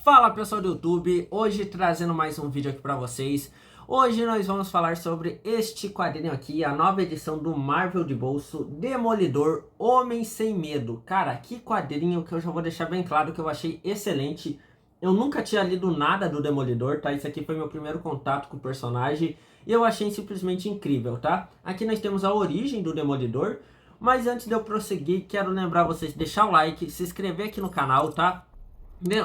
Fala pessoal do YouTube, hoje trazendo mais um vídeo aqui pra vocês. Hoje nós vamos falar sobre este quadrinho aqui, a nova edição do Marvel de bolso, Demolidor Homem Sem Medo. Cara, que quadrinho que eu já vou deixar bem claro que eu achei excelente. Eu nunca tinha lido nada do Demolidor, tá? Esse aqui foi meu primeiro contato com o personagem e eu achei simplesmente incrível, tá? Aqui nós temos a origem do Demolidor, mas antes de eu prosseguir, quero lembrar vocês de deixar o like, se inscrever aqui no canal, tá?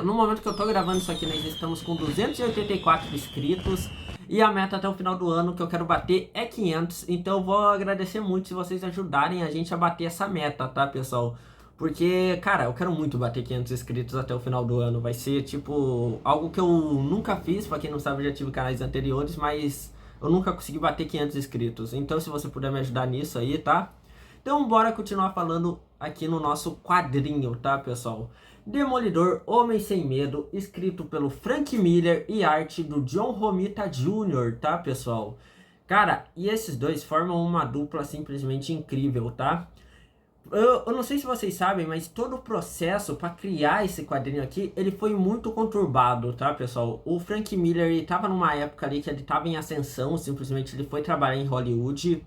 No momento que eu tô gravando isso aqui, nós estamos com 284 inscritos e a meta até o final do ano que eu quero bater é 500. Então eu vou agradecer muito se vocês ajudarem a gente a bater essa meta, tá, pessoal? Porque, cara, eu quero muito bater 500 inscritos até o final do ano. Vai ser, tipo, algo que eu nunca fiz. Pra quem não sabe, eu já tive canais anteriores, mas eu nunca consegui bater 500 inscritos. Então, se você puder me ajudar nisso aí, tá? Então, bora continuar falando aqui no nosso quadrinho, tá, pessoal? Demolidor Homem Sem Medo, escrito pelo Frank Miller e arte do John Romita Jr., tá, pessoal? Cara, e esses dois formam uma dupla simplesmente incrível, tá? Eu não sei se vocês sabem, mas todo o processo para criar esse quadrinho aqui, ele foi muito conturbado, tá, pessoal? O Frank Miller, ele tava numa época ali que ele tava em ascensão, simplesmente ele foi trabalhar em Hollywood.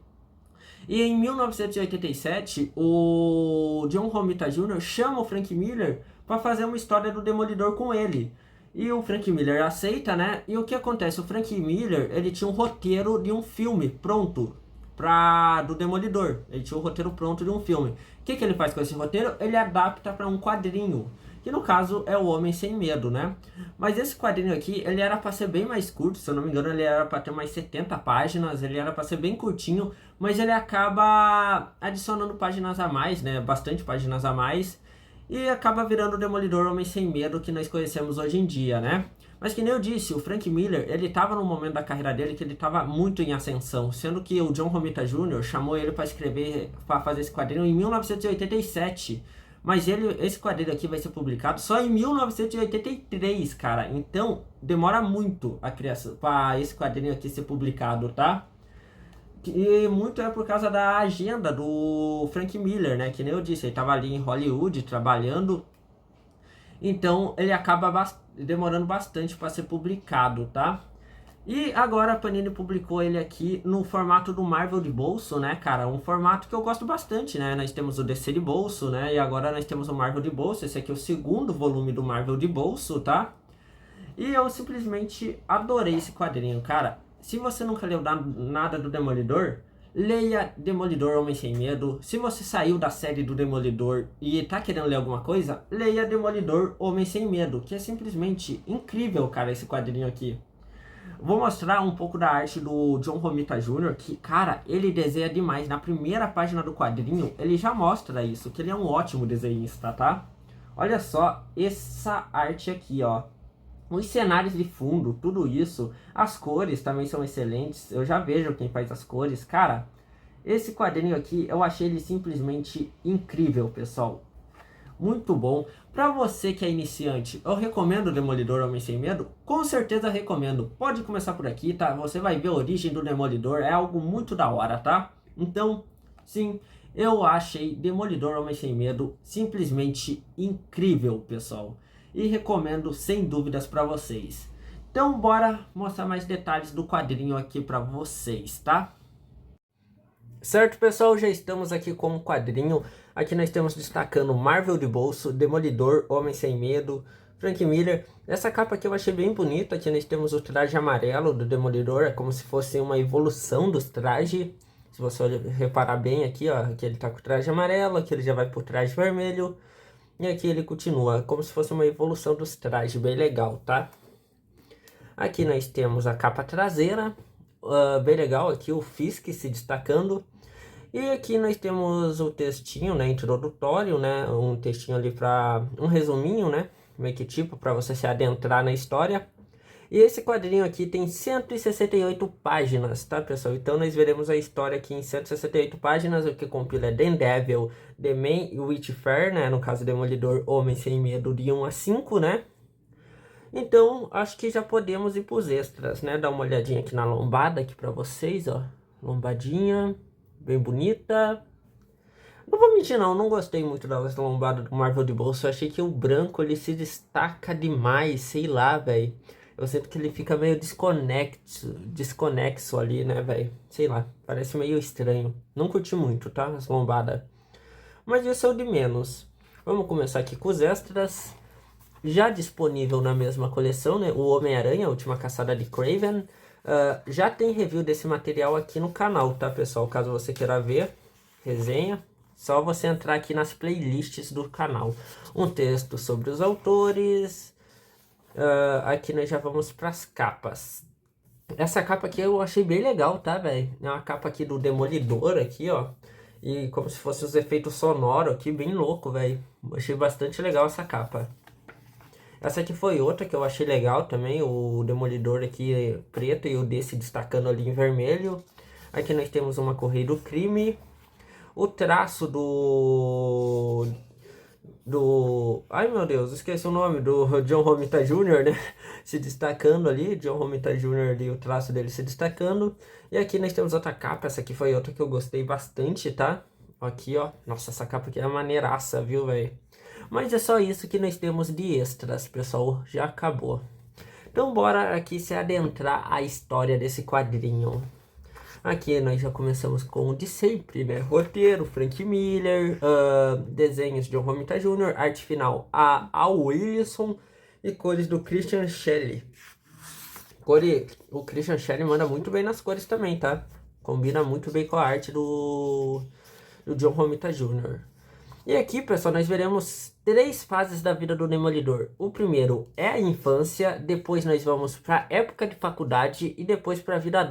E em 1987, o John Romita Jr. chama o Frank Miller para fazer uma história do Demolidor com ele. E o Frank Miller aceita, né? E o que acontece? O Frank Miller, ele tinha um roteiro de um filme pronto do Demolidor. Ele tinha um roteiro pronto de um filme. O que ele faz com esse roteiro? Ele adapta para um quadrinho, que no caso é o Homem Sem Medo, né? Mas esse quadrinho aqui, ele era para ser bem mais curto, se eu não me engano, ele era para ter mais 70 páginas, ele era para ser bem curtinho, mas ele acaba adicionando páginas a mais, né? Bastante páginas a mais, e acaba virando o Demolidor Homem Sem Medo que nós conhecemos hoje em dia, né? Mas que nem eu disse, o Frank Miller, ele estava num momento da carreira dele que ele estava muito em ascensão, sendo que o John Romita Jr. chamou ele para escrever, para fazer esse quadrinho em 1987. Mas esse quadrinho aqui vai ser publicado só em 1983, cara. Então, demora muito a criação para esse quadrinho aqui ser publicado, tá? E muito é por causa da agenda do Frank Miller, né? Que nem eu disse, ele tava ali em Hollywood trabalhando. Então, ele acaba demorando bastante para ser publicado, tá? E agora a Panini publicou ele aqui no formato do Marvel de bolso, né, cara? Um formato que eu gosto bastante, né? Nós temos o DC de bolso, né? E agora nós temos o Marvel de bolso. Esse aqui é o segundo volume do Marvel de bolso, tá? E eu simplesmente adorei esse quadrinho, cara. Se você nunca leu nada do Demolidor, leia Demolidor Homem Sem Medo. Se você saiu da série do Demolidor e tá querendo ler alguma coisa, leia Demolidor Homem Sem Medo, que é simplesmente incrível, cara, esse quadrinho aqui. Vou mostrar um pouco da arte do John Romita Jr., que, cara, ele desenha demais. Na primeira página do quadrinho, ele já mostra isso, que ele é um ótimo desenhista, tá? Olha só essa arte aqui, ó. Os cenários de fundo, tudo isso. As cores também são excelentes. Eu já vejo quem faz as cores. Cara, esse quadrinho aqui, eu achei ele simplesmente incrível, pessoal. Muito bom. Para você que é iniciante, eu recomendo o Demolidor Homem Sem Medo? Com certeza recomendo. Pode começar por aqui, tá? Você vai ver a origem do Demolidor, é algo muito da hora, tá? Então, sim, eu achei Demolidor Homem Sem Medo simplesmente incrível, pessoal. E recomendo sem dúvidas para vocês. Então, bora mostrar mais detalhes do quadrinho aqui para vocês, tá? Certo, pessoal, já estamos aqui com um quadrinho. Aqui nós temos destacando Marvel de bolso, Demolidor, Homem Sem Medo, Frank Miller. Essa capa aqui eu achei bem bonita. Aqui nós temos o traje amarelo do Demolidor, é como se fosse uma evolução dos trajes. Se você reparar bem aqui, ó, aqui ele tá com o traje amarelo, aqui ele já vai pro traje vermelho. E aqui ele continua, como se fosse uma evolução dos trajes, bem legal, tá? Aqui nós temos a capa traseira, bem legal, aqui o Fisk se destacando. E aqui nós temos o textinho, né, introdutório, né, um textinho ali para um resuminho, né, meio que tipo para você se adentrar na história. E esse quadrinho aqui tem 168 páginas, tá, pessoal? Então nós veremos a história aqui em 168 páginas, o que compila é Daredevil, The Man e Witchfire, né, no caso Demolidor, Homem Sem Medo, de 1 a 5, né? Então, acho que já podemos ir para os extras, né? Dar uma olhadinha aqui na lombada aqui para vocês, ó. Lombadinha, bem bonita. Não vou mentir não, não gostei muito das lombadas do Marvel de bolso. Eu achei que o branco ele se destaca demais, sei lá, velho. Eu sinto que ele fica meio desconexo ali, né, velho? Sei lá, parece meio estranho. Não curti muito, tá? As lombadas. Mas isso é o de menos. Vamos começar aqui com os extras. Já disponível na mesma coleção, né? O Homem-Aranha, a Última Caçada de Kraven. Já tem review desse material aqui no canal, tá, pessoal? Caso você queira ver, resenha, só você entrar aqui nas playlists do canal. Um texto sobre os autores. Aqui nós já vamos para as capas. Essa capa aqui eu achei bem legal, tá, velho? É uma capa aqui do Demolidor aqui, ó. E como se fosse os efeitos sonoros aqui, bem louco, velho. Achei bastante legal essa capa. Essa aqui foi outra que eu achei legal também, o Demolidor aqui preto e o desse destacando ali em vermelho. Aqui nós temos uma Correia do Crime. O traço ai meu Deus, esqueci o nome, do John Romita Jr., né? Se destacando ali, John Romita Jr. ali, o traço dele se destacando. E aqui nós temos outra capa, essa aqui foi outra que eu gostei bastante, tá? Aqui, ó. Nossa, essa capa aqui é maneiraça, viu, velho? Mas é só isso que nós temos de extras, pessoal. Já acabou. Então bora aqui se adentrar a história desse quadrinho. Aqui nós já começamos com o de sempre, né? Roteiro, Frank Miller, desenhos de John Romita Jr., arte final a Al Wilson e cores do Christian Shelley. O Christian Shelley manda muito bem nas cores também, tá? Combina muito bem com a arte do John Romita Jr. E aqui, pessoal, nós veremos 3 fases da vida do Demolidor. O primeiro é a infância, depois nós vamos para a época de faculdade e depois para a vida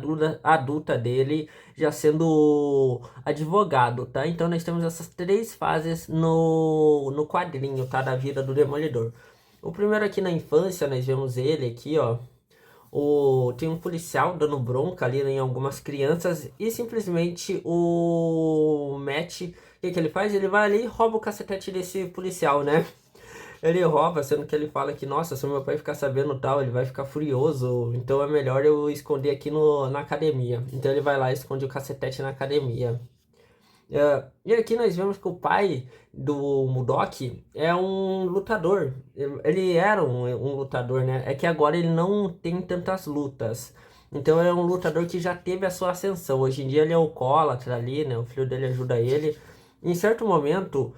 adulta dele, já sendo advogado, tá? Então nós temos essas 3 fases no quadrinho, tá? Da vida do Demolidor. O primeiro aqui na infância, nós vemos ele aqui, ó. Tem um policial dando bronca ali em algumas crianças e simplesmente o Matt, o que ele faz? Ele vai ali e rouba o cacetete desse policial, né? Ele rouba, sendo que ele fala que, nossa, se o meu pai ficar sabendo tal, ele vai ficar furioso, então é melhor eu esconder aqui na academia. Então ele vai lá e esconde o cacetete na academia. E aqui nós vemos que o pai do Mudok é um lutador. Ele era um lutador, né? É que agora ele não tem tantas lutas. Então ele é um lutador que já teve a sua ascensão. Hoje em dia ele é alcoólatra ali, né? O filho dele ajuda ele. Em certo momento,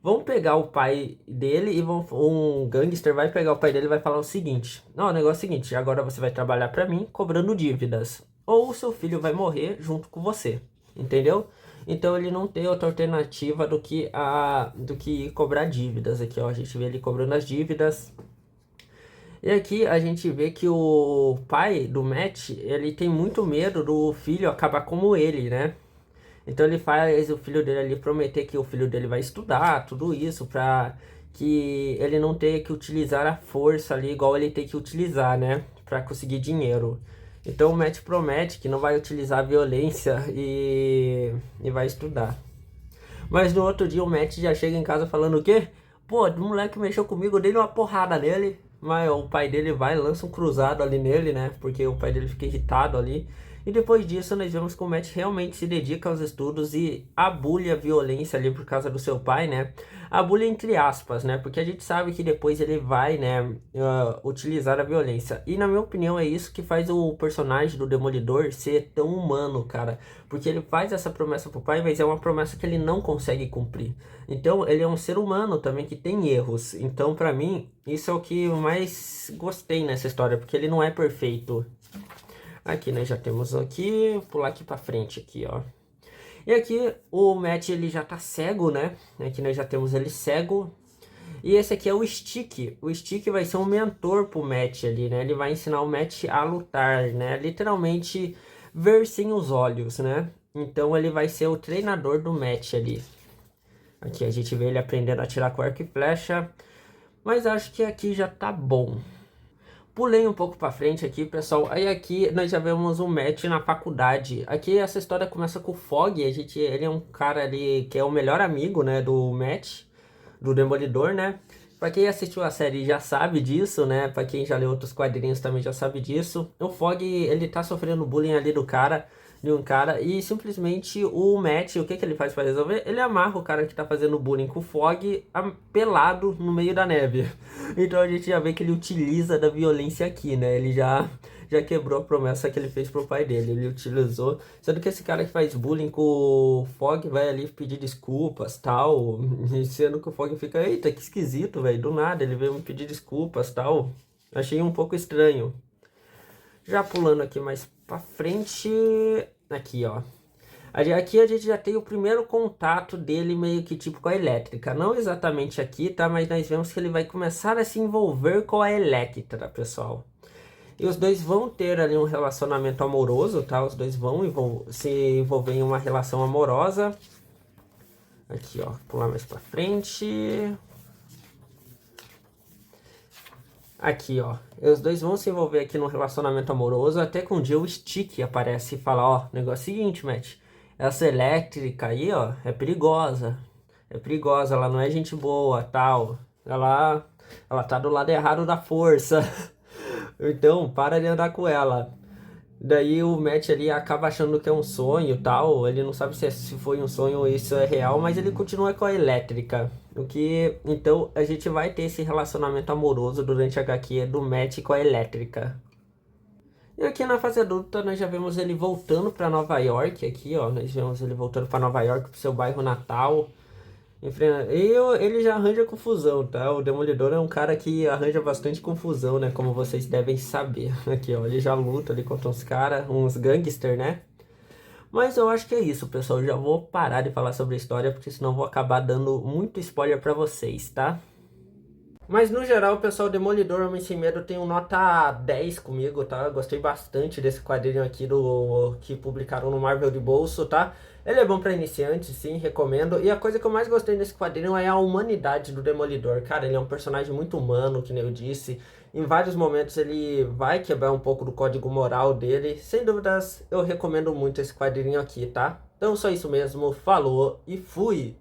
vão pegar o pai dele e um gangster vai pegar o pai dele e vai falar o seguinte: não, o negócio é o seguinte, agora você vai trabalhar pra mim cobrando dívidas. Ou o seu filho vai morrer junto com você. Entendeu? Então ele não tem outra alternativa do que cobrar dívidas. Aqui, ó, a gente vê ele cobrando as dívidas. E aqui a gente vê que o pai do Matt, ele tem muito medo do filho acabar como ele, né? Então ele faz o filho dele ali prometer que o filho dele vai estudar, tudo isso, pra que ele não tenha que utilizar a força ali igual ele tem que utilizar, né? Pra conseguir dinheiro. Então o Matt promete que não vai utilizar a violência e vai estudar. Mas no outro dia o Matt já chega em casa falando o quê? Pô, o moleque mexeu comigo, eu dei uma porrada nele. Mas o pai dele vai e lança um cruzado ali nele, né? Porque o pai dele fica irritado ali. E depois disso nós vemos que o Matt realmente se dedica aos estudos e abule a violência ali por causa do seu pai, né? Abule entre aspas, né? Porque a gente sabe que depois ele vai, né, utilizar a violência. E na minha opinião é isso que faz o personagem do Demolidor ser tão humano, cara. Porque ele faz essa promessa pro pai, mas é uma promessa que ele não consegue cumprir. Então ele é um ser humano também que tem erros. Então pra mim, isso é o que eu mais gostei nessa história, porque ele não é perfeito. Aqui nós já temos aqui, pular aqui pra frente aqui, ó. E aqui o Matt ele já tá cego, né? Aqui nós já temos ele cego. E esse aqui é o Stick. O Stick vai ser um mentor pro Matt ali, né? Ele vai ensinar o Matt a lutar, né? Literalmente ver sem os olhos, né? Então ele vai ser o treinador do Matt ali. Aqui a gente vê ele aprendendo a atirar com arco e flecha. Mas acho que aqui já tá bom. Pulei um pouco pra frente aqui, pessoal. Aí aqui nós já vemos o Matt na faculdade. Aqui essa história começa com o Fog. Ele é um cara ali que é o melhor amigo, né, do Matt, do Demolidor, né? Pra quem assistiu a série já sabe disso, né? Pra quem já leu outros quadrinhos também já sabe disso. O Fog, ele tá sofrendo bullying ali do cara. de um cara e simplesmente o Matt, o que que ele faz para resolver? Ele amarra o cara que tá fazendo bullying com o Fog pelado no meio da neve. Então a gente já vê que ele utiliza da violência aqui, né? Ele já quebrou a promessa que ele fez pro pai dele. Ele utilizou, sendo que esse cara que faz bullying com o Fog vai ali pedir desculpas, tal, e sendo que o Fog fica, eita, que esquisito, velho, do nada ele veio me pedir desculpas, tal. Achei um pouco estranho. Já pulando aqui mais pra frente, aqui ó. Aqui a gente já tem o primeiro contato dele meio que tipo com a elétrica. Não exatamente aqui, tá? Mas nós vemos que ele vai começar a se envolver com a Electra, pessoal. E os dois vão ter ali um relacionamento amoroso, tá? Os dois vão se envolver em uma relação amorosa. Aqui ó, pular mais pra frente. Aqui, ó. Os dois vão se envolver aqui num relacionamento amoroso. Até que um dia o Stick aparece e fala, ó, negócio seguinte, Matt. Essa elétrica aí, ó, é perigosa. É perigosa, ela não é gente boa, tal. Ela tá do lado errado da força. Então, para de andar com ela. Daí o Matt ali acaba achando que é um sonho, tal. Ele não sabe se foi um sonho ou isso é real, mas ele continua com a elétrica. O que então a gente vai ter esse relacionamento amoroso durante a HQ do Matt com a elétrica. E aqui na fase adulta nós já vemos ele voltando para Nova York aqui, ó, nós vemos ele voltando para Nova York, pro seu bairro natal. E ele já arranja confusão, tá? O Demolidor é um cara que arranja bastante confusão, né? Como vocês devem saber. Aqui, ó, ele já luta ali contra uns caras, uns gangster, né? Mas eu acho que é isso, pessoal. Eu já vou parar de falar sobre a história, porque senão eu vou acabar dando muito spoiler pra vocês, tá? Mas no geral, pessoal, Demolidor Homem Sem Medo tem um nota 10 comigo, tá? Eu gostei bastante desse quadrinho aqui que publicaram no Marvel de Bolso, tá? Ele é bom pra iniciantes, sim, recomendo. E a coisa que eu mais gostei desse quadrinho é a humanidade do Demolidor. Cara, ele é um personagem muito humano, que nem eu disse. Em vários momentos ele vai quebrar um pouco do código moral dele. Sem dúvidas, eu recomendo muito esse quadrinho aqui, tá? Então só isso mesmo, falou e fui!